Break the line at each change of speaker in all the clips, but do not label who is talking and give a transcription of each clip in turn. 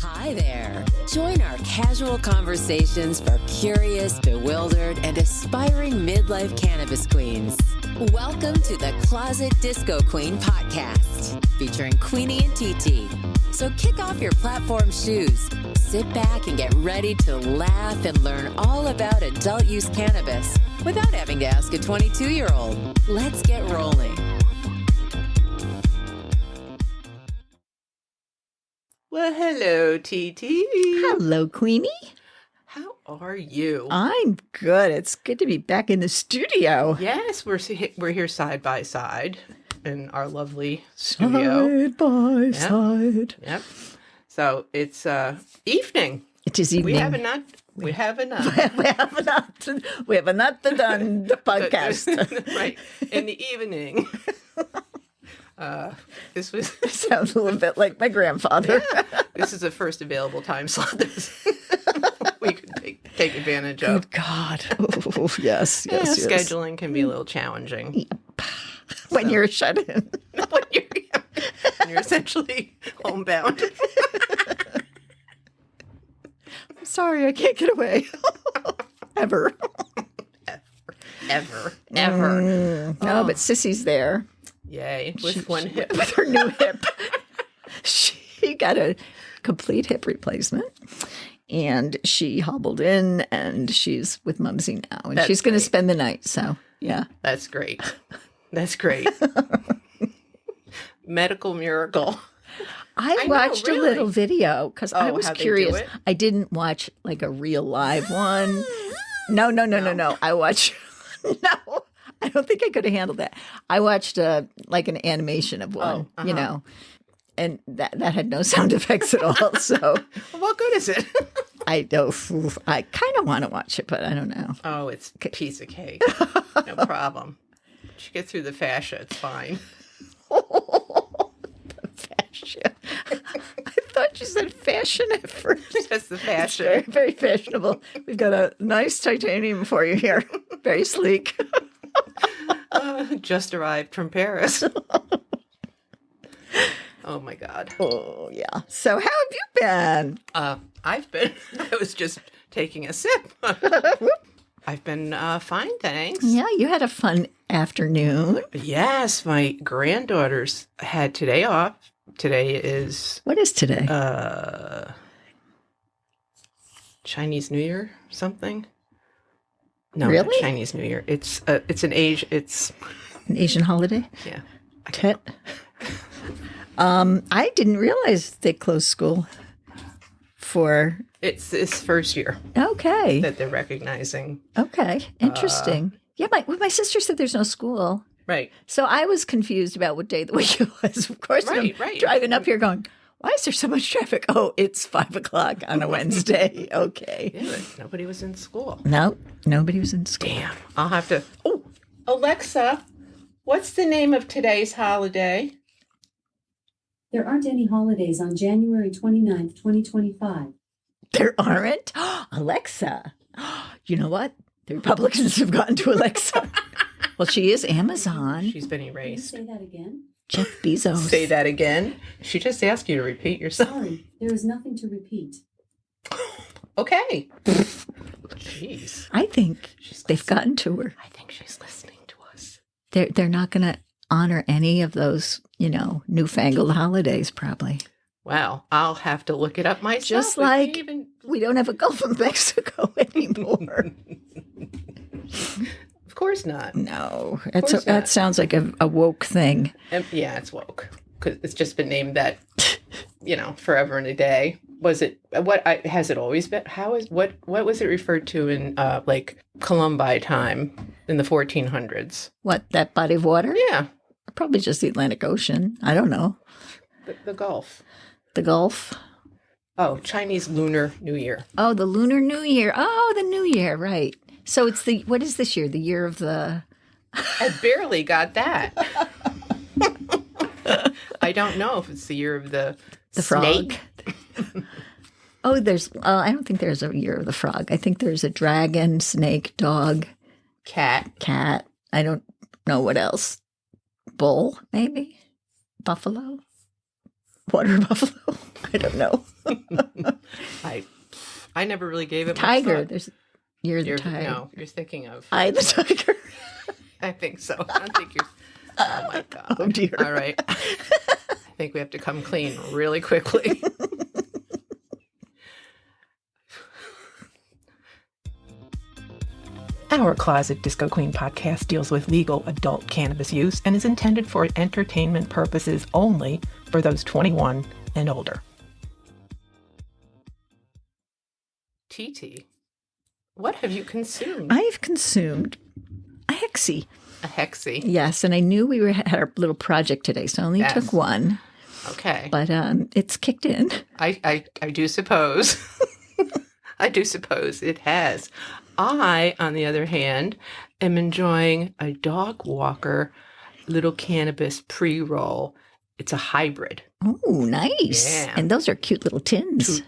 Hi there. Join our casual conversations for curious, bewildered, and aspiring midlife cannabis queens. Welcome to the Closet Disco Queen podcast, featuring Queenie and TT. So kick off your platform shoes, sit back and get ready to laugh and learn all about adult use cannabis without having to ask a 22-year-old. Let's get rolling.
Well, hello, TT.
Hello, Queenie.
How are you?
I'm good. It's good to be back in the studio.
Yes, we're here side by side in our lovely studio.
Side by side.
Yep. So it's evening.
It is evening.
We have not.
we have not done the podcast.
Right. In the evening. This was
Sounds a little bit like my grandfather.
Yeah, this is the first available time slot that we could take advantage of.
Good God. Oh, yes.
Scheduling can be a little challenging.
When you're shut in.
when you're essentially homebound.
I'm sorry, I can't get away. Ever.
Ever.
No, but Sissy's there.
Yay. With one hip.
With her new hip. She got a complete hip replacement. And she hobbled in, and she's with Mumsy now. And she's going to spend the night, so, yeah.
That's great. That's great. Medical miracle.
I watched a little video because I was curious. I didn't watch like a real live one. No. I watched... No. I don't think I could have handled that. I watched like an animation of one, you know, and that had no sound effects at all. So,
what good is it?
I kind of want to watch it, but I don't know.
Oh, it's a piece of cake. No problem. She gets through the fascia. It's fine.
The fascia. I thought you said fashion at first.
Just the fascia.
Very, very fashionable. We've got a nice titanium for you here. Very sleek.
Just arrived from Paris. Oh my God.
Oh yeah. So how have you been?
I was just taking a sip. I've been fine, thanks.
Yeah, you had a fun afternoon.
Yes, my granddaughters had today off. Today is...
What is today?
Chinese New Year something? No,
really?
Not Chinese New Year. It's an
Asian holiday?
Yeah.
Tet. I didn't realize they closed school for...
It's this first year.
Okay.
That they're recognizing.
Okay. Interesting. Yeah, my sister said there's no school.
Right.
So I was confused about what day of the week it was. Of course,
right.
Driving up here going, why is there so much traffic? Oh, it's 5:00 on a Wednesday. Okay.
Yeah, but nobody was in school.
No, nobody was in school.
Damn. I'll have to... Oh, Alexa, what's the name of today's holiday?
There aren't any holidays on January 29th, 2025.
There aren't? Alexa. You know what? The Republicans have gotten to Alexa. Well, she is Amazon.
She's been erased.
Can you say that again?
Jeff Bezos.
Say that again. She just asked you to repeat yourself.
Sorry, there is nothing to repeat.
Okay. Jeez.
I think they've gotten to her.
I think she's listening to us.
They're not going to honor any of those, newfangled holidays, probably.
Well, I'll have to look it up myself.
Just like we don't have a Gulf of Mexico anymore.
Of course not.
No, that sounds like a woke thing.
Yeah, it's woke because it's just been named that, forever and a day. Was it has it always been? What was it referred to in like Columbi time in the 1400s?
What, that body of water?
Yeah,
probably just the Atlantic Ocean. I don't know.
The Gulf.
The Gulf.
Oh, Chinese Lunar New Year.
Oh, the Lunar New Year. Oh, the New Year, right. So it's what is this year? The year of the...
I barely got that. I don't know if it's the year of the snake.
Frog. Oh, I don't think there's a year of the frog. I think there's a dragon, snake, dog.
Cat.
I don't know what else. Bull, maybe? Buffalo? Water buffalo? I don't know.
I never really gave it
Tiger.
much thought.
You're the tiger.
No, you're thinking of...
I, the tiger.
I think so. I think you're... Oh, my God.
Oh, dear.
All right. I think we have to come clean really quickly. Our Closet Disco Queen podcast deals with legal adult cannabis use and is intended for entertainment purposes only for those 21 and older. TT, what have you consumed?
I've consumed a hexie.
A hexie?
Yes, and I knew we had our little project today, so I only took one.
Okay.
But it's kicked in.
I do suppose. I do suppose it has. I, on the other hand, am enjoying a dog walker little cannabis pre-roll. It's a hybrid.
Oh, nice.
Yeah.
And those are cute little tins.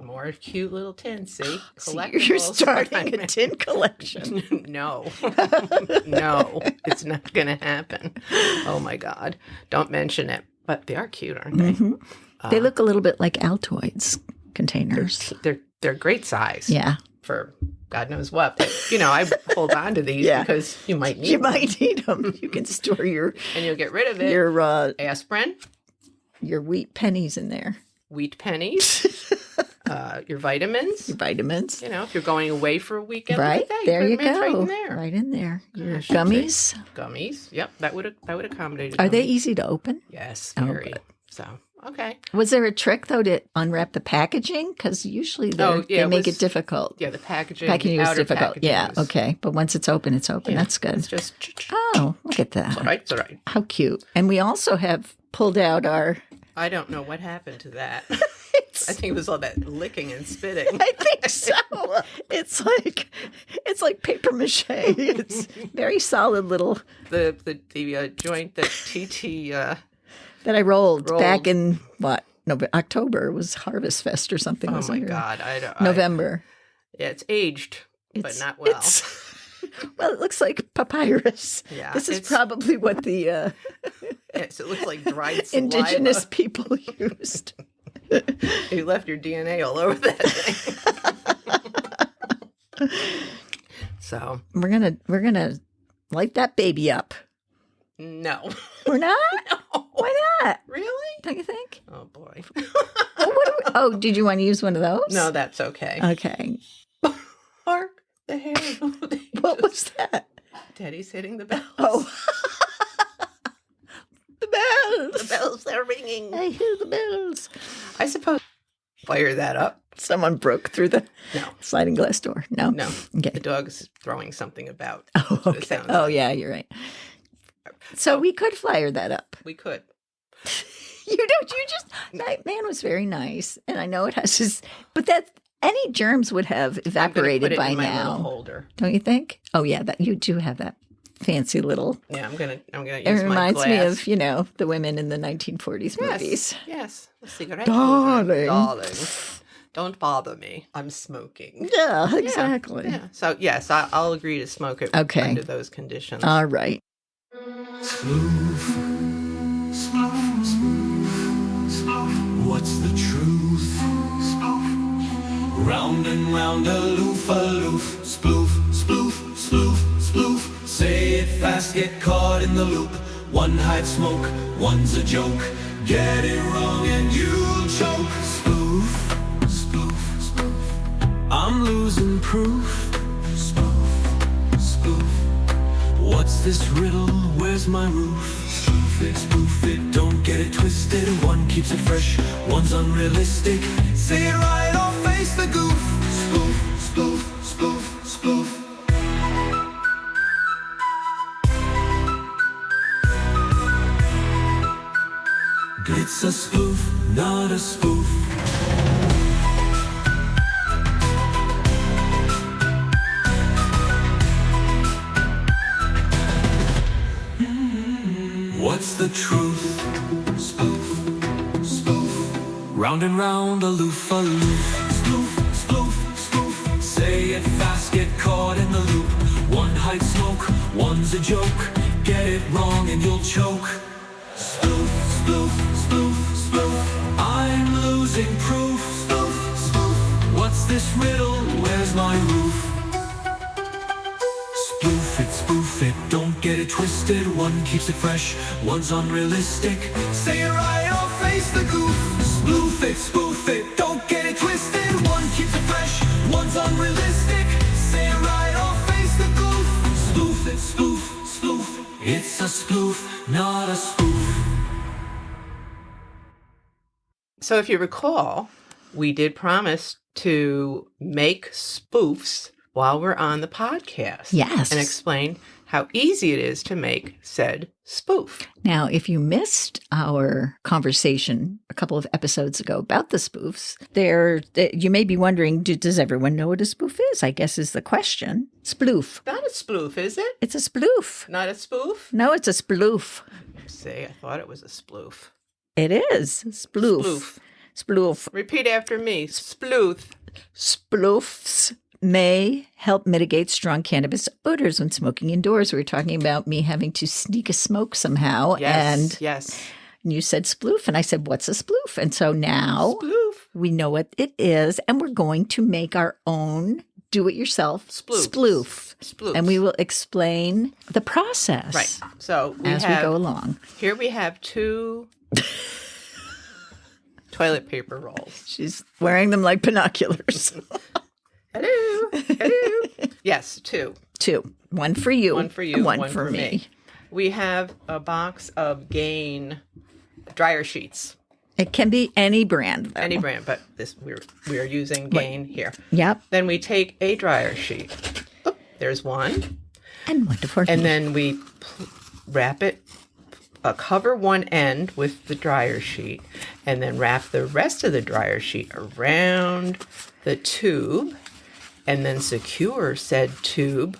More cute little tins, see?
So you're starting a tin collection.
No. No, it's not going to happen. Oh, my God. Don't mention it. But they are cute, aren't they?
Mm-hmm. They look a little bit like Altoids containers.
They're great size.
Yeah.
For God knows what. But, I hold on to these because you might need them.
You might need them. You can store your...
And you'll get rid of it.
Your
aspirin.
Your wheat pennies in there.
Wheat pennies. Your vitamins.
Your vitamins.
If you're going away for a weekend.
Right. There you go.
Right in there.
Right in there. Your gummies.
Gummies. Yep. That would accommodate it.
Are they easy to open?
Yes. Very.
Good.
So, okay.
Was there a trick, though, to unwrap the packaging? Because usually they make it difficult.
Yeah, the packaging.
Packaging was difficult. Yeah, okay. But once it's open, it's open. Yeah, that's good.
It's just...
Oh, look at that.
It's all right.
How cute. And we also have pulled out our...
I don't know what happened to that. I think it was all that licking and spitting.
I think so. It's like paper mache. It's very solid little...
The joint that TT...
that I rolled back in, October. It was Harvest Fest or something.
Oh, my God.
November.
Yeah, it's aged, but not well.
Well, it looks like papyrus.
Yeah,
this is probably what the
yes, it looks like dried saliva.
Indigenous people used.
You left your DNA all over that thing. So
we're gonna light that baby up.
No,
we're not.
No.
Why not?
Really?
Don't you think?
Oh boy.
Did you want to use one of those?
No, that's okay.
Okay.
Hark the hair.
What was that?
Teddy's hitting the bells.
Oh. The bells.
The bells are ringing.
I hear the bells.
I suppose fire that up.
Someone broke through the sliding glass door. No. Okay.
The dog's throwing something about.
Oh, okay. Oh, yeah, you're right. So we could fire that up.
We could.
That man was very nice. And I know it has his, but any germs would have evaporated by now.
My little holder.
Don't you think? Oh, yeah, that you do have that fancy little.
Yeah, I'm gonna use my glass.
It reminds me of, the women in the 1940s movies.
Yes. The cigarette.
Darling.
Don't bother me. I'm smoking.
Yeah, exactly.
Yeah. So, yes, I'll agree to smoke it under those conditions.
All right.
Sploof, sploof, sploof, sploof. What's the truth? Sploof. Round and round, aloof, aloof. Sploof, sploof, sploof, sploof. Say it fast, get caught in the loop. One hive smoke, one's a joke. Get it wrong and you'll choke. Sploof, sploof, sploof. I'm losing proof. Sploof, sploof. What's this riddle? Where's my roof? Spoof it, don't get it twisted. One keeps it fresh, one's unrealistic. Say it right or face the goof. Spoof, spoof, spoof, spoof. It's a spoof, not a spoof. What's the truth? Spoof, spoof. Round and round, aloof, aloof. Spoof, spoof, spoof. Say it fast, get caught in the loop. One hides smoke, one's a joke. Get it wrong and you'll choke. Spoof, spoof, spoof. sploof, sploof. I'm losing proof. Sploof, sploof. What's this riddle? Where's my roof? Spoof it, don't get it twisted. One keeps it fresh, one's unrealistic. Say it right, I'll face the goof. Spoof it, don't get it twisted. One keeps it fresh, one's unrealistic. Say it right, I'll face the goof. Spoof it, spoof. It's a spoof, not a spoof.
So if you recall, we did promise to make spoofs while we're on the podcast.
Yes.
And explain how easy it is to make said spoof.
Now, if you missed our conversation a couple of episodes ago about the spoofs, you may be wondering, does everyone know what a spoof is? I guess is the question. Sploof.
Not a spoof, is it?
It's a sploof.
Not a spoof?
No, it's a sploof.
See, I thought it was a sploof.
It is. Sploof. Sploof.
Repeat after me. Sploof.
Spoofs may help mitigate strong cannabis odors when smoking indoors. We were talking about me having to sneak a smoke somehow.
Yes.
And you said sploof, and I said, what's a sploof? And so now we know what it is, and we're going to make our own do-it-yourself sploof. And we will explain the process.
Right. So we
go along.
Here we have 2 toilet paper rolls.
She's wearing them like binoculars.
Hello. Yes, 2.
2. One for you.
One for you.
And one for me.
We have a box of Gain dryer sheets.
It can be any brand, though.
Any brand, but this we are using Gain here.
Yep.
Then we take a dryer sheet. Oh, there's one.
And one for me.
And then we wrap it, cover one end with the dryer sheet, and then wrap the rest of the dryer sheet around the tube, and then secure said tube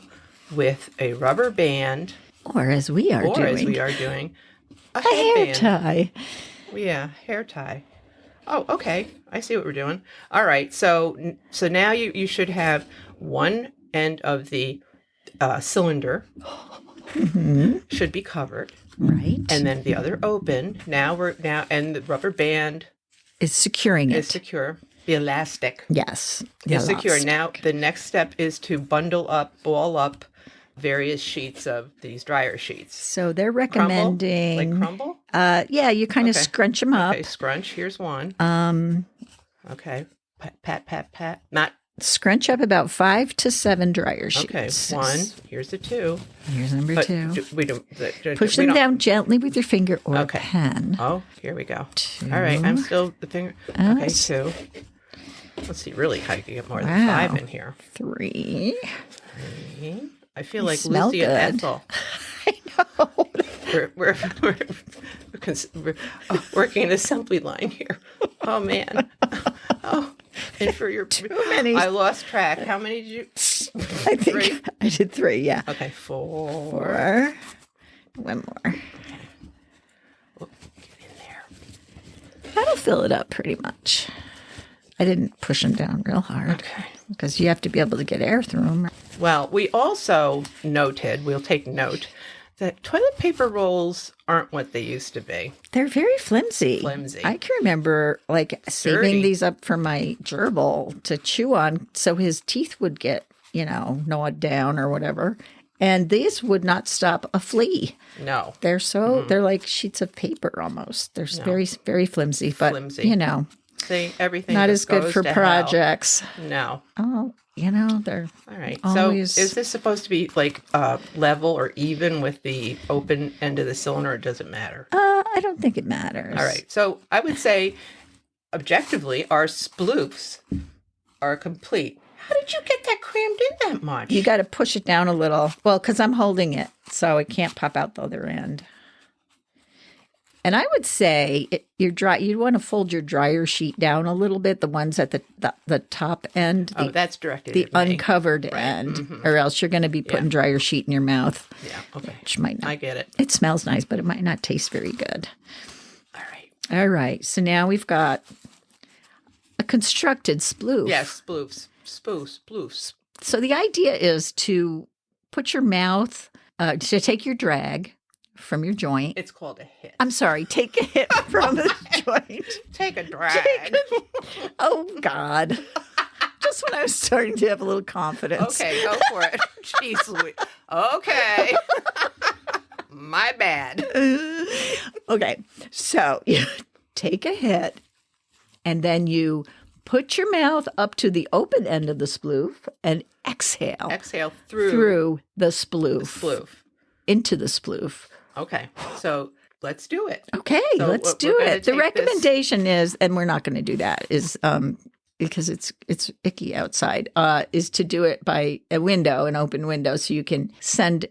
with a rubber band.
Or as we are
doing, a
hair
headband.
tie.
Yeah, hair tie. Oh, okay. I see what we're doing. All right. So now you should have one end of the cylinder should be covered.
Right.
And then the other open. And the rubber band
is securing it.
Is secure. The elastic.
Yes.
Is secure. Now the next step is to ball up various sheets of these dryer sheets.
So they're recommending
crumble?
Yeah, you kind of scrunch them up.
Okay, scrunch. Here's one. Okay. Pat. Not
scrunch up about 5 to 7 dryer sheets.
Okay, 1. Here's the 2.
Here's number 2.
Push
them down gently with your finger or pen.
Oh, here we go.
2.
All right, I'm still the finger. Okay, 2. Let's see, really, how you can get more than 5 in here.
3.
I feel like Lucy and Ethel.
I know.
We're working an assembly line here. Oh, man. Oh, and for your...
Too many.
I lost track. How many did you...
I think 3? I did 3, yeah.
Okay, 4.
4. One more.
Oh, get in there.
That'll fill it up pretty much. I didn't push them down real hard.
Okay.
Because you have to be able to get air through them.
Well, we also noted, we'll take note, that toilet paper rolls aren't what they used to be.
They're very flimsy. I can remember saving these up for my gerbil to chew on so his teeth would get, gnawed down or whatever. And these would not stop a flea.
No.
They're they're like sheets of paper almost. They're very, very flimsy. But,
See, everything
not as good for projects.
No.
Oh, they're
all right.
Always...
So is this supposed to be level or even with the open end of the cylinder, or does it matter?
I don't think it matters.
All right. So I would say, objectively, our sploofs are complete. How did you get that crammed in that much?
You got to push it down a little. Well, because I'm holding it, so it can't pop out the other end. And I would say you'd want to fold your dryer sheet down a little bit, the ones at the top end.
That's directed
the
at me.
uncovered end, or else you're going to be putting dryer sheet in your mouth.
Yeah, okay.
Which might not.
I get it.
It smells nice, but it might not taste very good.
All right.
All right. So now we've got a constructed sploof.
Yes, sploofs.
So the idea is to put your mouth, to take your drag, from your joint.
It's called a hit.
I'm sorry, take a hit from the joint.
Take a drag.
Oh, God. Just when I was starting to have a little confidence.
Okay, go for it. Jeez Louise. Okay. My bad.
Okay, so you take a hit, and then you put your mouth up to the open end of the sploof and exhale.
Exhale
through the sploof.
Sploof.
Into the sploof.
Okay, so let's do it.
Okay,
So
let's do it. The recommendation is, and we're not going to do that, is because it's icky outside, is to do it by a window, an open window, so you can send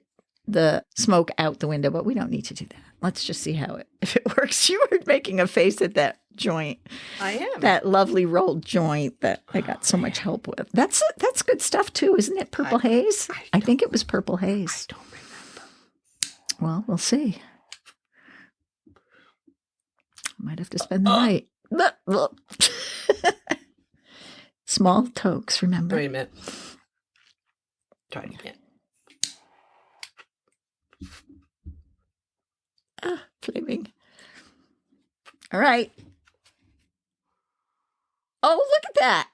the smoke out the window, but we don't need to do that. Let's just see if it works. You were making a face at that joint.
I am.
That lovely rolled joint that I got so much help with. That's good stuff too, isn't it? Purple haze? I think it was purple haze.
I don't remember.
Well, we'll see. Might have to spend the night. Small tokes, remember?
Wait a minute. Try it again.
Flaming. All right. Oh, look at that.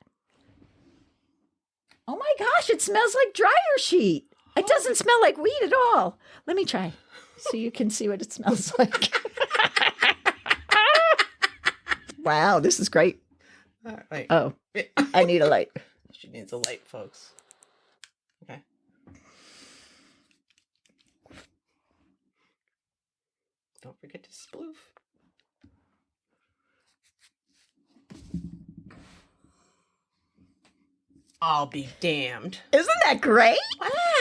Oh my gosh, it smells like dryer sheet. It doesn't smell like weed at all. Let me try so you can see what it smells like. Wow, this is great.
All right.
Oh, I need a light.
She needs a light, folks. Okay. Don't forget to sploof. I'll be damned.
Isn't that great?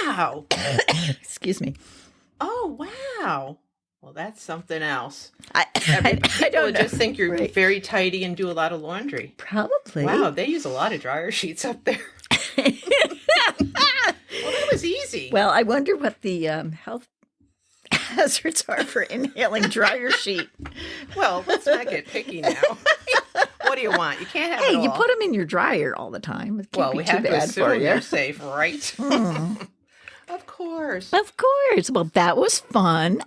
Wow.
Excuse me.
Oh, wow. Well, that's something else.
I
People
don't know.
just think you're
Right.
very tidy and do a lot of laundry.
Probably.
Wow, they use a lot of dryer sheets up there. Well, that was easy.
Well, I wonder what the health hazards are for inhaling dryer sheet.
Well, let's not get picky now. What do you want? You can't have it
Hey,
all.
you put them in your dryer all the time. It can't
Well,
be
we
too
have to
bad for
assume
you.
you're safe, right? Of course.
Of course. Well, that was fun.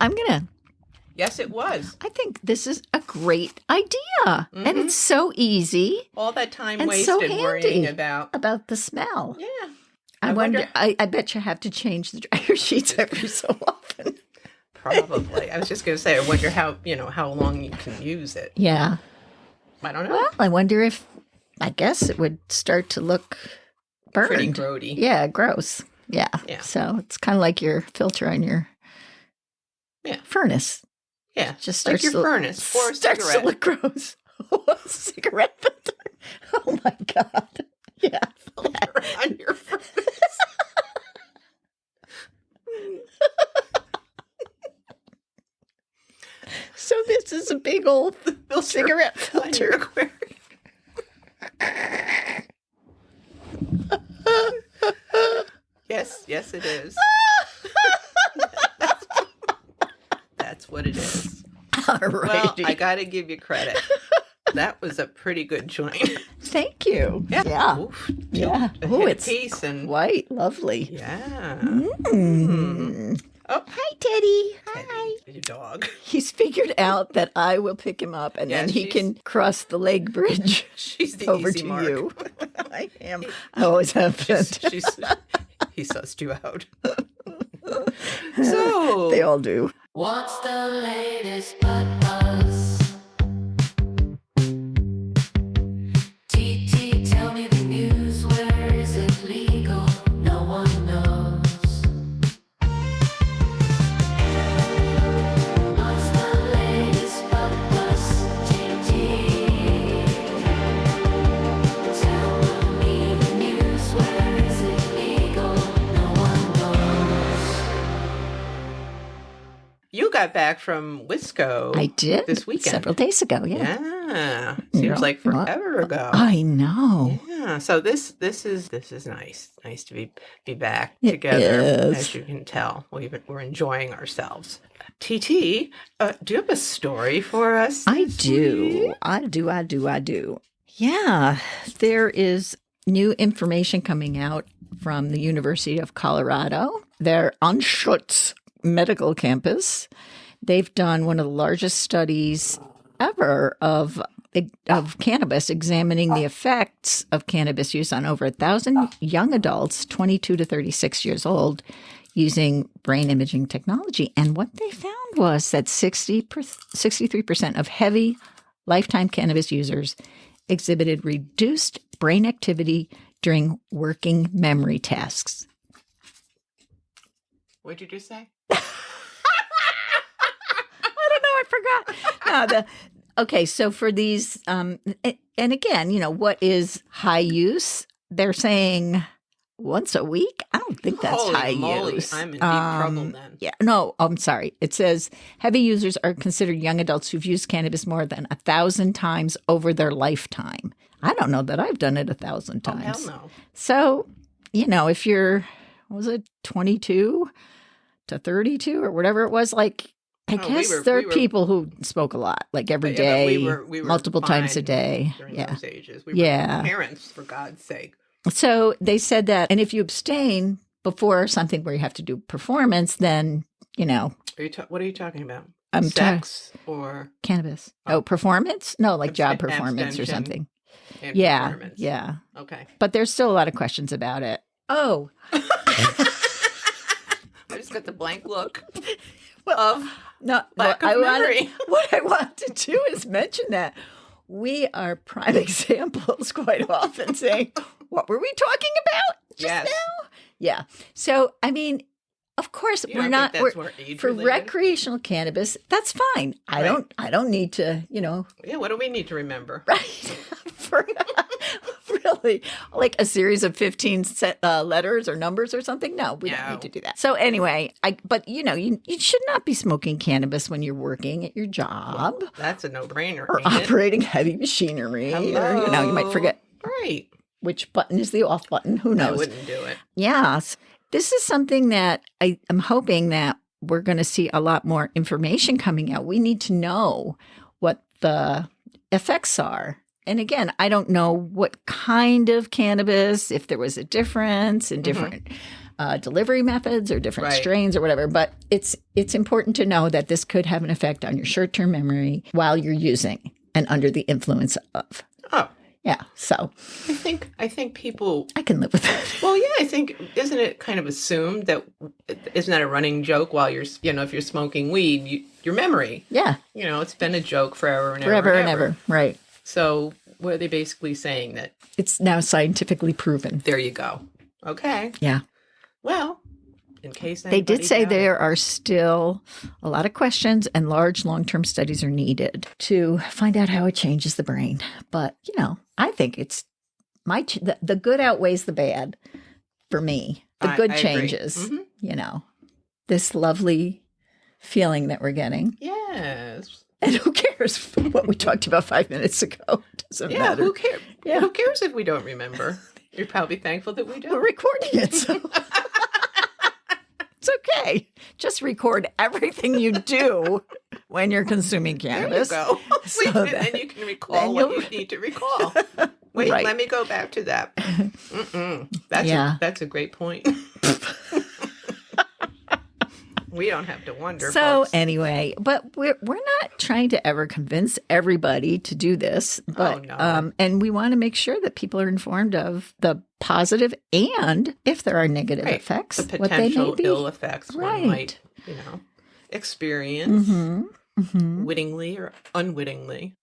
Yes, it was.
I think this is a great idea. And it's so easy
All that time
and
wasted
so handy
worrying about.
the smell.
Yeah.
I wonder, I bet you have to change the dryer sheets every so often.
Probably. I was just going to say, I wonder how long you can use it.
Yeah.
I don't know.
Well, I wonder if, I guess it would start to look burned.
Pretty grody.
Yeah, gross. Yeah.
Yeah.
So it's kind of like your filter on your furnace.
Yeah.
Just
like
starts
your
to,
furnace or a
starts
cigarette.
to look gross. Cigarette filter. Oh my God. Yeah.
Filter on your furnace.
So this is a big old cigarette
on your
filter.
aquarium. Yes, it is. That's what it is.
All
Well,
righty.
I got to give you credit. That was a pretty good joint.
Thank you. Yeah.
Oof.
Yeah.
A
Oh,
hit
it's
piece and
quite lovely.
yeah. Oh,
Hi, Teddy. Hi.
Teddy, your dog.
He's figured out that I will pick him up and
Yeah,
then he
she's-
can cross the leg bridge
She's the
over
easy
to
mark.
you. I am. I always have been.
He sussed you out. So
They all do.
What's the latest but buzz? TT, tell me the news. Where is it legal? No one knows. What's the latest but buzz? TT, tell me the news. Where is it legal? No one knows.
you got back from Wisco.
I did.
this weekend.
Several days ago. Yeah.
Yeah, seems like forever ago.
I know.
Yeah, so this is nice. Nice to be back
It
together.
is.
As you can tell, we're enjoying ourselves. TT, do you have a story for us?
I
this
do.
week?
I do. Yeah. There is new information coming out from the University of Colorado, their Anschutz medical campus. they've done one of the largest studies ever of cannabis, examining the effects of cannabis use on over 1,000 young adults, 22 to 36 years old, using brain imaging technology. And what they found was that 63% of heavy lifetime cannabis users exhibited reduced brain activity during working memory tasks.
What'd you just say?
I don't know. I forgot. Okay, so for these, and again, what is high use? They're saying once a week. I don't think that's
Holy
high
moly,
use.
I'm in deep trouble then.
Yeah, no, I'm sorry. It says heavy users are considered young adults who've used cannabis more than 1,000 times over their lifetime. I don't know that I've done it 1,000 times.
Oh, hell no.
So, if you're, 22 to 32 or whatever it was, I guess there are people who smoke a lot, every day,
we were
multiple times a day.
During
Yeah.
those ages. We were parents, for God's sake.
So they said that, and if you abstain before something where you have to do performance, then,
What are you talking about?
I'm
Sex or
cannabis. Oh, performance? No, job performance or
abstention
something.
and
Yeah.
performance?
Yeah.
Okay.
But there's still a lot of questions about it. Oh.
I just got the blank look
Well,
of
no,
lack of memory.
What I want to do is mention that we are prime examples quite often saying, what were we talking about just
Yes.
now? Yeah. So, of course,
You
we're
don't
not
think that's more age
for
related?
recreational cannabis. That's fine. I don't need to,
Yeah, what do we need to remember?
right? For really, a series of 15 letters or numbers or something. No, we don't need to do that. So anyway, but you should not be smoking cannabis when you're working at your job
That's a no-brainer.
or
ain't it?
operating heavy machinery, or you might forget
Right.
which button is the off button. Who
I
knows?
wouldn't do it.
Yes. This is something that I'm hoping that we're going to see a lot more information coming out. We need to know what the effects are. And again, I don't know what kind of cannabis, if there was a difference in different delivery methods or different
Right.
strains or whatever. But it's important to know that this could have an effect on your short-term memory while you're using and under the influence of.
Oh,
Yeah. So
I think people.
I can live with that.
Well, yeah, I think isn't it kind of assumed that isn't that a running joke while you're if you're smoking weed, your memory.
Yeah.
It's been a joke forever and
Forever
ever
and ever. Right.
So what are they basically saying that?
It's now scientifically proven.
There you go. Okay.
Yeah.
Well, in case
They did
anybody
say
doubted.
there are still a lot of questions and large long-term studies are needed to find out how it changes the brain. But, I think it's the good outweighs the bad for me. The good
I agree.
changes,
Mhm.
this lovely feeling that we're getting.
Yes.
And who cares what we talked about 5 minutes ago? Doesn't
Yeah,
matter.
who cares?
Yeah.
Who cares if we don't remember? You're probably thankful that we
We're
do.
recording it, so it's okay. Just record everything you do when you're consuming
There you
cannabis.
go.
So
And
that-
then you can recall
then
what
you'll-
you need to recall. Wait,
Right.
let me go back to that. Mm-mm.
Yeah.
That's a great point. We don't have to wonder.
So
folks.
anyway, but we're not trying to ever convince everybody to do this, but
no.
And we want to make sure that people are informed of the positive and if there are negative
Right.
effects,
the
what they may
potential
be.
ill effects
Right.
one might, experience
Mm-hmm.
wittingly or unwittingly.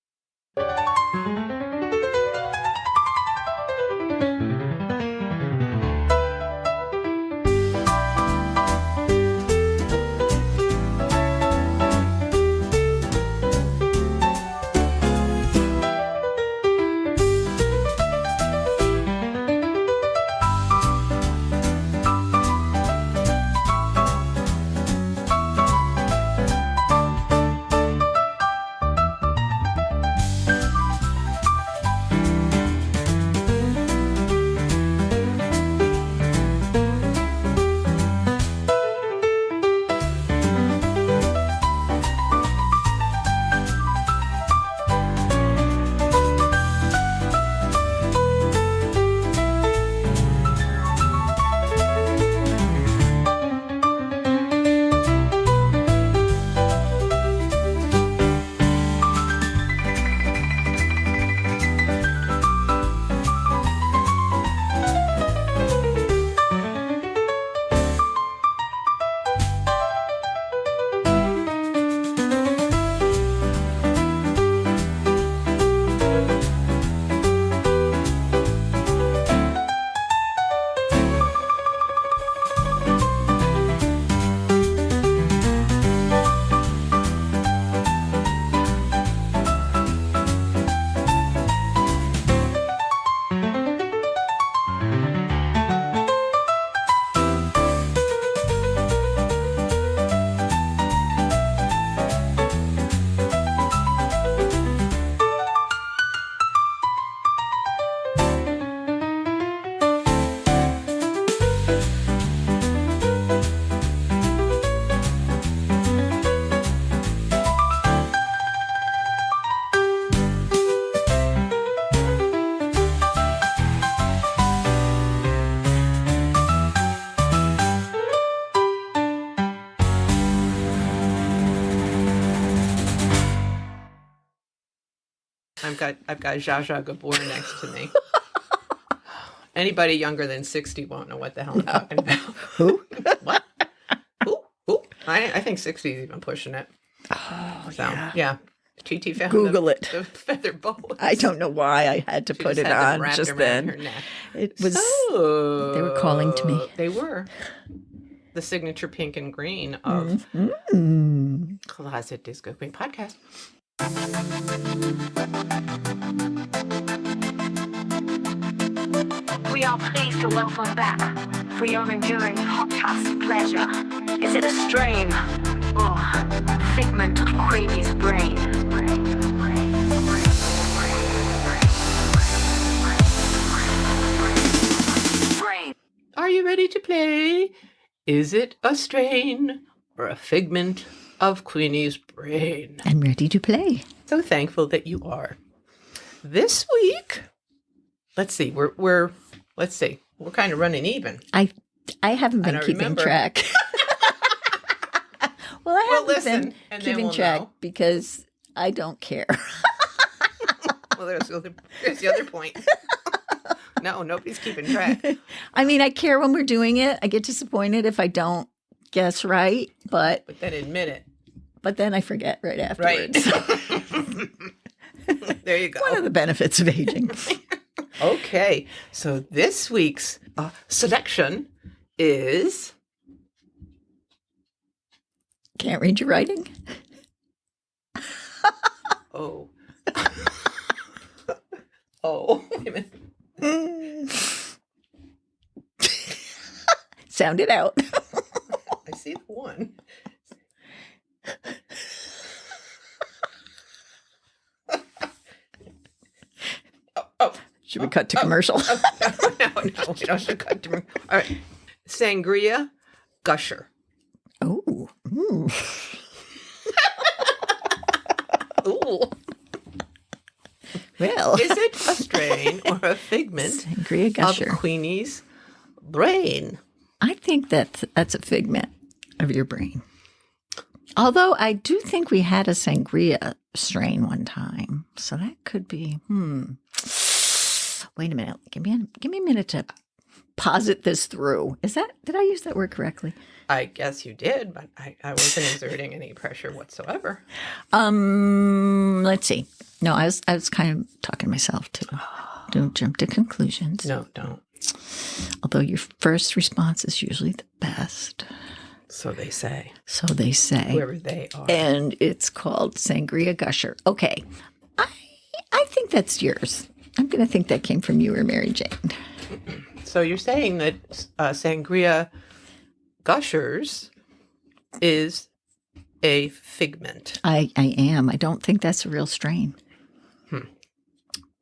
I've got Zsa Zsa Gabor next to me. Anybody younger than 60 won't know what the hell I'm talking about.
Who?
What? Who? I think 60 is even pushing it.
Oh,
So, yeah. TT found
Google
the,
it.
the feather boas.
I don't know why I had to put it on just then.
Her neck.
It was.
So,
They were calling to me.
They were. The signature pink and green of Closet Disco Queen podcast.
We are pleased to welcome back for your enduring podcast pleasure. Is it a strain or figment of Queenie's brain?
Are you ready to play? Is it a strain or a figment of Queenie's brain?
I'm ready to play.
So thankful that you are. This week, let's see, we're kind of running even.
I haven't been keeping track. Well, I haven't been keeping track because I don't care.
Well, there's the other point. No, nobody's keeping track.
I mean, I care when we're doing it. I get disappointed if I don't guess right, but
then admit it.
But then I forget right afterwards.
Right. There you go.
One of the benefits of aging.
Okay, so this week's selection is...
Can't read your writing?
Oh. Oh, wait a minute.
Sound it out.
I see the one.
Should we cut to commercial?
No, we don't have to cut to. All right. Sangria Gusher.
Oh. Ooh.
Ooh.
Well.
Is it a strain or a figment
Sangria Gusher
of Queenie's brain?
I think that's a figment of your brain. Although I do think we had a sangria strain one time. So that could be, Wait a minute. Give me a minute to posit this through. Did I use that word correctly?
I guess you did, but I wasn't exerting any pressure whatsoever.
Let's see. No, I was kind of talking to myself too. Don't jump to conclusions.
No, don't.
Although your first response is usually the best.
So they say.
So they say.
Whoever they are.
And it's called Sangria Gusher. Okay. I think that's yours. I'm going to think that came from you or Mary Jane.
So you're saying that Sangria Gushers is a figment.
I am. I don't think that's a real strain.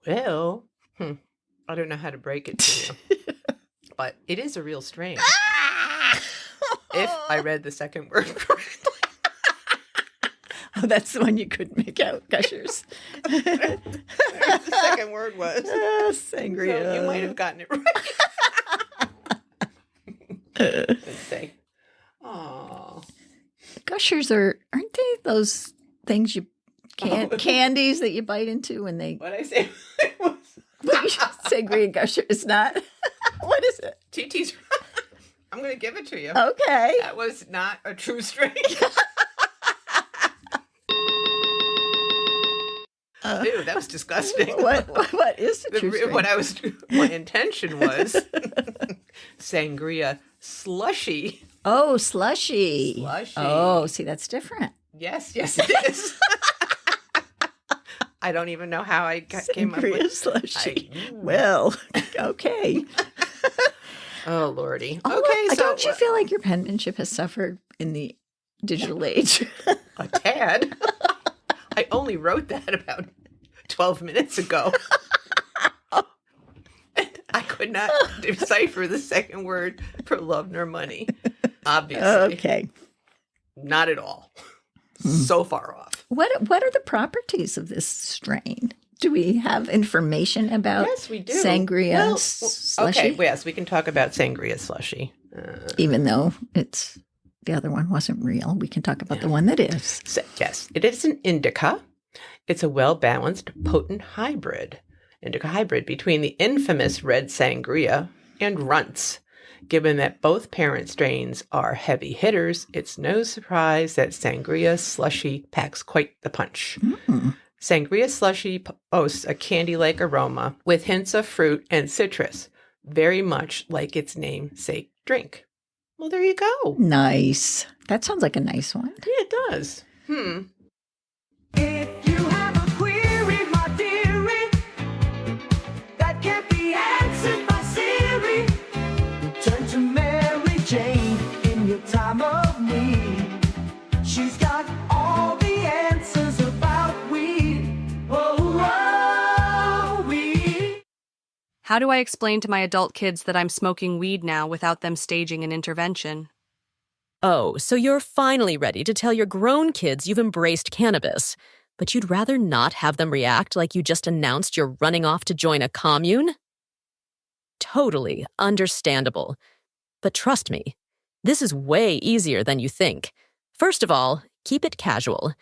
Well, I don't know how to break it to you. But it is a real strain. If I read the second word correctly.
Oh, that's the one you couldn't make out, Gushers.
The second word was.
Sangria.
So you might have gotten it right. Let's see. Oh.
Gushers aren't they those things candies that you bite into when they...
What I say was...
Sangria Gusher is not... What is it?
TT's... I'm going to give it to you.
Okay.
That was not a true strain. Ew, that was disgusting.
What is the true strain?
My intention was sangria slushy.
Oh, slushy.
Slushy.
Oh, see, that's different.
Yes, it is. I don't even know how I came up with
slushy. Well, okay.
Oh, Lordy.
Oh,
okay, so
don't you feel like your penmanship has suffered in the digital age?
A tad. I only wrote that about 12 minutes ago. I could not decipher the second word for love nor money. Obviously.
Okay.
Not at all. So far off.
What are the properties of this strain? Do we have information about
Yes, we do.
Sangria slushy?
Okay, yes, we can talk about sangria slushy.
Even though the other one wasn't real, we can talk about the one that is.
So, yes, it is an indica. It's a well-balanced, potent indica hybrid between the infamous red sangria and runts. Given that both parent strains are heavy hitters, it's no surprise that sangria slushy packs quite the punch. Sangria slushy boasts a candy-like aroma with hints of fruit and citrus, very much like its namesake drink. Well, there you go.
Nice. That sounds like a nice one.
Yeah, it does.
If you have a query, my dearie, that can't be answered by Siri, turn to Mary Jane in your time of need. She's got all the answers about weed. Weed.
How do I explain to my adult kids that I'm smoking weed now without them staging an intervention?
Oh, so you're finally ready to tell your grown kids you've embraced cannabis, but you'd rather not have them react like you just announced you're running off to join a commune? Totally understandable. But trust me, this is way easier than you think. First of all, keep it casual.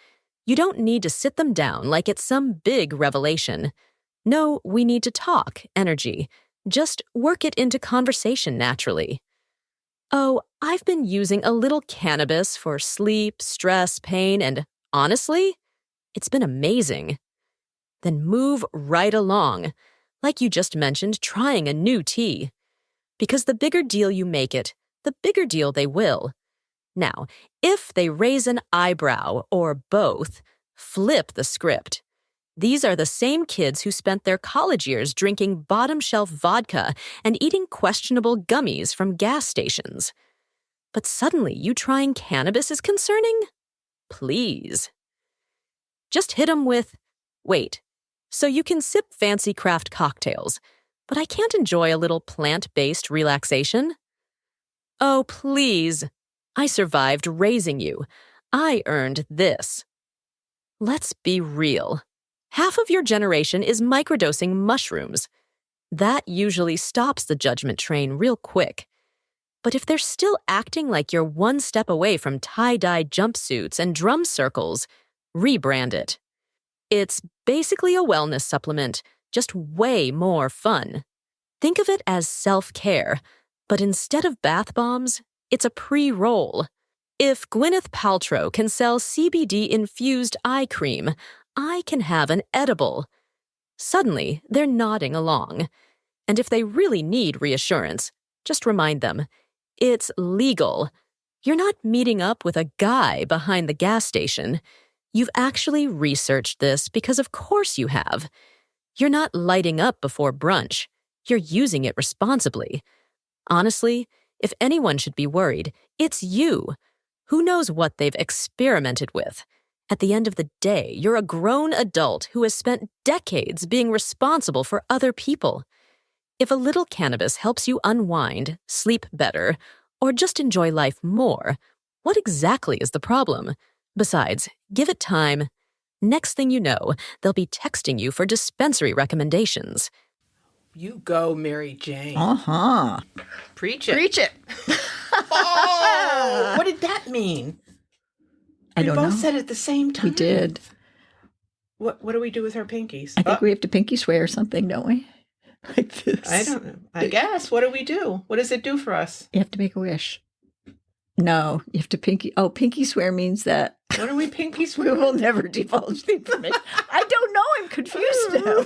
You don't need to sit them down like it's some big revelation. No, we need to talk energy. Just work it into conversation naturally. Oh, I've been using a little cannabis for sleep, stress, pain, and honestly, it's been amazing. Then move right along, like you just mentioned, trying a new tea. Because the bigger deal you make it, the bigger deal they will. Now, if they raise an eyebrow or both, flip the script. These are the same kids who spent their college years drinking bottom-shelf vodka and eating questionable gummies from gas stations. But suddenly you trying cannabis is concerning? Please. Just hit 'em with, wait, so you can sip fancy craft cocktails, but I can't enjoy a little plant-based relaxation? Oh, please. I survived raising you. I earned this. Let's be real. Half of your generation is microdosing mushrooms. That usually stops the judgment train real quick. But if they're still acting like you're one step away from tie-dye jumpsuits and drum circles, rebrand it. It's basically a wellness supplement, just way more fun. Think of it as self-care, but instead of bath bombs, it's a pre-roll. If Gwyneth Paltrow can sell CBD-infused eye cream, I can have an edible. Suddenly, they're nodding along. And if they really need reassurance, just remind them, it's legal. You're not meeting up with a guy behind the gas station. You've actually researched this because of course you have. You're not lighting up before brunch. You're using it responsibly. Honestly, if anyone should be worried, it's you. Who knows what they've experimented with? At the end of the day, you're a grown adult who has spent decades being responsible for other people. If a little cannabis helps you unwind, sleep better, or just enjoy life more, what exactly is the problem? Besides, give it time. Next thing you know, they'll be texting you for dispensary recommendations.
You go, Mary Jane.
Uh-huh.
Preach it.
Preach it.
Oh, what did that mean?
I don't know.
We both said it at the same time.
We did.
What do we do with our pinkies?
I think we have to pinky swear or something, don't we? Like this.
I don't know. I guess. What do we do? What does it do for us?
You have to make a wish. No, you have to pinky. Oh, pinky swear means that.
What do we pinky
We
swear?
will never divulge the information. I don't know. I'm confused now.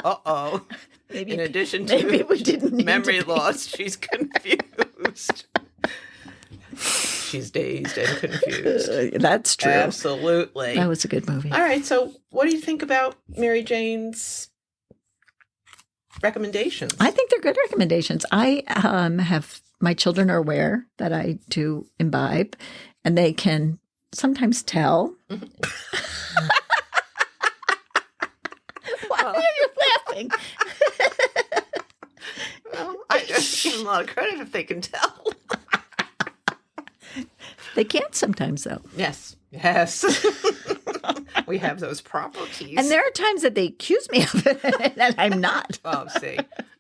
Uh-oh.
Maybe,
In addition
maybe
to
we didn't need
memory
to be-
loss, she's confused. She's dazed and confused.
That's true.
Absolutely.
That was a good movie.
All right. So what do you think about Mary Jane's recommendations?
I think they're good recommendations. I have, my children are aware that I do imbibe, and they can sometimes tell. Why are you laughing?
Well, I give them a lot of credit if they can tell.
They can't sometimes, though.
Yes. Yes. We have those properties.
And there are times that they accuse me of it, and I'm not.
Oh,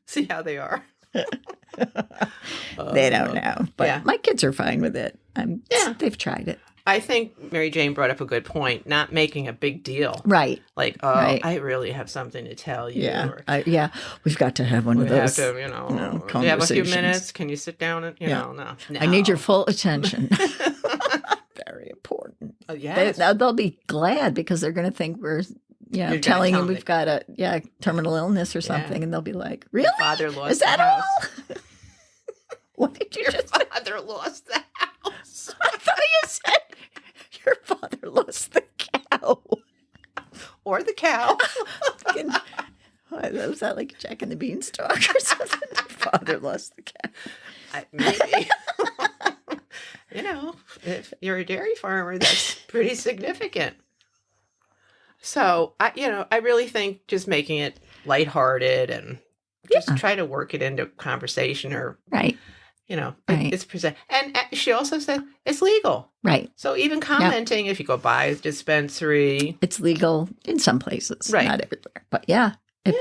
see how they are.
They don't know. But
yeah.
my kids are fine with it.
Yeah.
They've tried it.
I think Mary Jane brought up a good point, not making a big deal.
Right.
Like, I really have something to tell you.
Yeah.
Or,
We've got to have one of those.
Do you have a few minutes? Can you sit down and, no.
I need your full attention. Very important.
Yes.
They'll be glad because they're going to think we're telling them we've got a terminal illness or something, and they'll be like, "Really?
Your father lost
Is that
the house.
all?" What did you just say?
Father lost the house.
I thought you said your father lost the cow.
Or the cow.
Was that like Jack and the Beanstalk or something? Your father lost the cow.
Maybe. If you're a dairy farmer, that's pretty significant. So, I really think just making it lighthearted and just try to work it into conversation or,
right.
It's present. And she also said it's legal.
Right.
So even commenting, if you go by a dispensary.
It's legal in some places,
right.
Not everywhere. But yeah.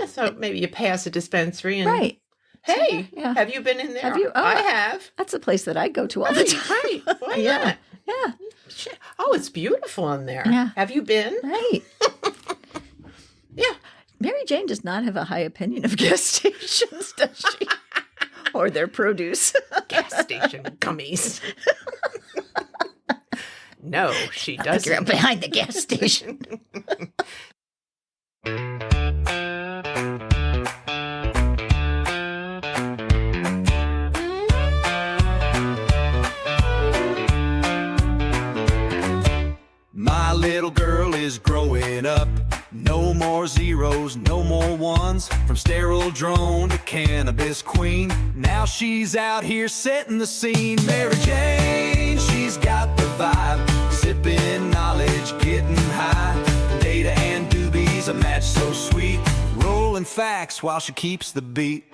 So maybe you pass a dispensary and.
Right.
Hey, have you been in there?
Have you?
I have.
That's a place that I go to all the time.
Right. Why not?
Yeah.
Oh, it's beautiful in there.
Yeah.
Have you been?
Right.
Yeah.
Mary Jane does not have a high opinion of gas stations, does she? Or their produce.
Gas station gummies. No, she doesn't.
You're behind the gas station.
My little girl is growing up. No more zeros, no more ones. From sterile drone to cannabis queen. Now she's out here setting the scene. Mary Jane, she's got the vibe. Sipping knowledge, getting high. Data and doobies, a match so sweet. Rolling facts while she keeps the beat.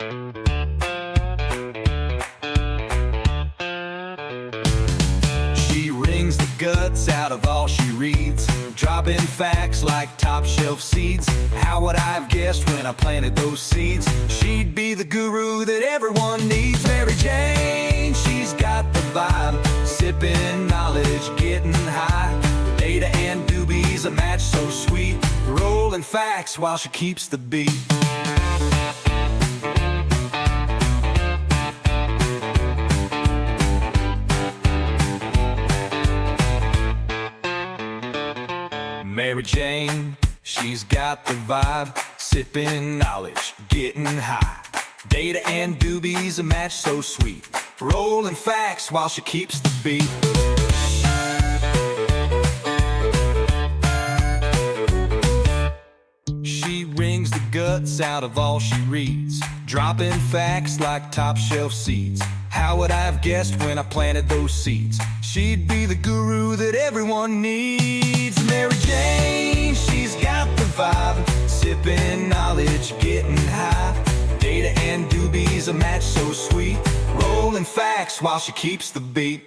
She wrings the guts out of all she reads. Dropping facts like top shelf seeds. How would I have guessed when I planted those seeds? She'd be the guru that everyone needs. Mary Jane, she's got the vibe. Sipping knowledge, getting high. Data and doobies, a match so sweet. Rolling facts while she keeps the beat. Mary Jane, she's got the vibe. Sipping knowledge, getting high. Data and doobies, a match so sweet. Rolling facts while she keeps the beat. She wrings the guts out of all she reads. Dropping facts like top shelf seeds. How would I have guessed when I planted those seeds? She'd be the guru that everyone needs. Mary Jane, she's got the vibe. Sipping knowledge, getting high. Data and doobies, a match so sweet. Rolling facts while she keeps the beat.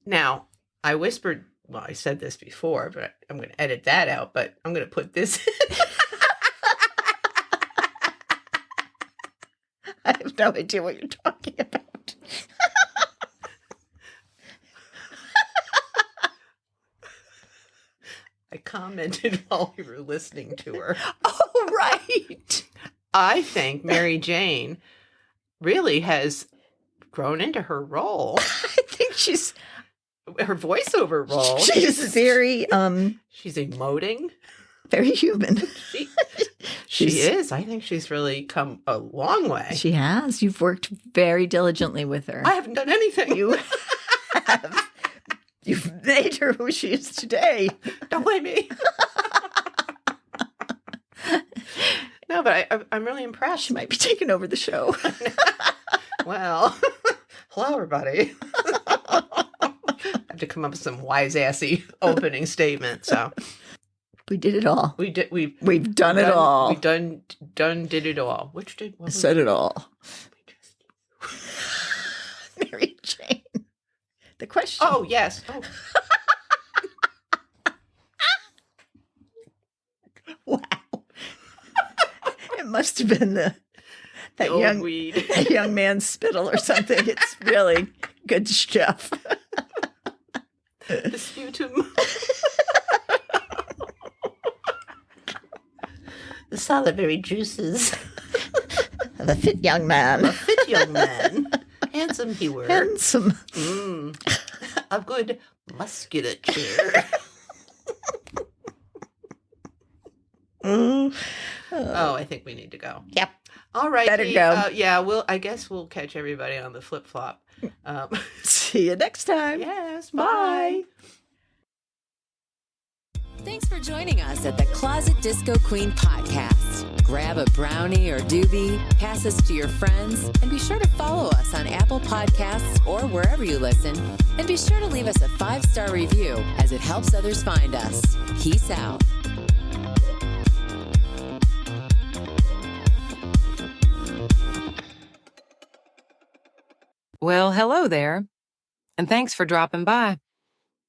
Now, I whispered, well, I said this before, but I'm going to edit that out, but I'm going to put this in.
I have no idea what you're talking about.
I commented while we were listening to her.
Oh, right.
I think Mary Jane really has grown into her role.
I think she's...
Her voiceover role.
She's very...
she's emoting.
Very human.
She is. I think she's really come a long way.
She has. You've worked very diligently with her.
I haven't done anything.
You have. You've made her who she is today.
Don't blame me. No, but I'm really impressed.
She might be taking over the show.
Well, hello, everybody. have to come up with some wise-assy opening statement. So
we did it all.
We've
done it all.
We did it all.
I said it all. Mary Jane. The question.
Oh, yes. Oh.
Wow. It must have been that young
weed.
That young man's spittle or something. It's really good stuff.
The sputum.
The salivary juices of a fit young man.
A fit young man. Handsome he were.
Handsome.
A good musculature. Oh, I think we need to go.
Yep.
All right.
Better go.
Yeah, I guess we'll catch everybody on the flip-flop.
See you next time.
Yes. Bye.
Thanks for joining us at the Closet Disco Queen podcast. Grab a brownie or doobie, pass us to your friends, and be sure to follow us on Apple Podcasts or wherever you listen. And be sure to leave us a 5-star review as it helps others find us. Peace out.
Well, hello there, and thanks for dropping by.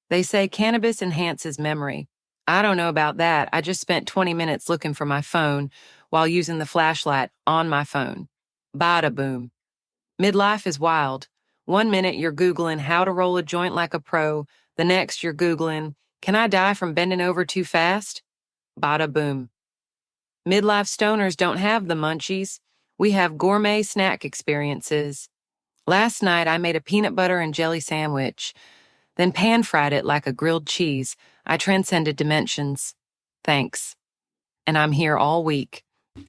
They say cannabis enhances memory. I don't know about that. I just spent 20 minutes looking for my phone while using the flashlight on my phone. Bada boom. Midlife is wild. 1 minute you're Googling how to roll a joint like a pro. The next you're Googling, can I die from bending over too fast? Bada boom. Midlife stoners don't have the munchies. We have gourmet snack experiences. Last night, I made a peanut butter and jelly sandwich, then pan-fried it like a grilled cheese. I transcended dimensions. Thanks. And I'm here all week.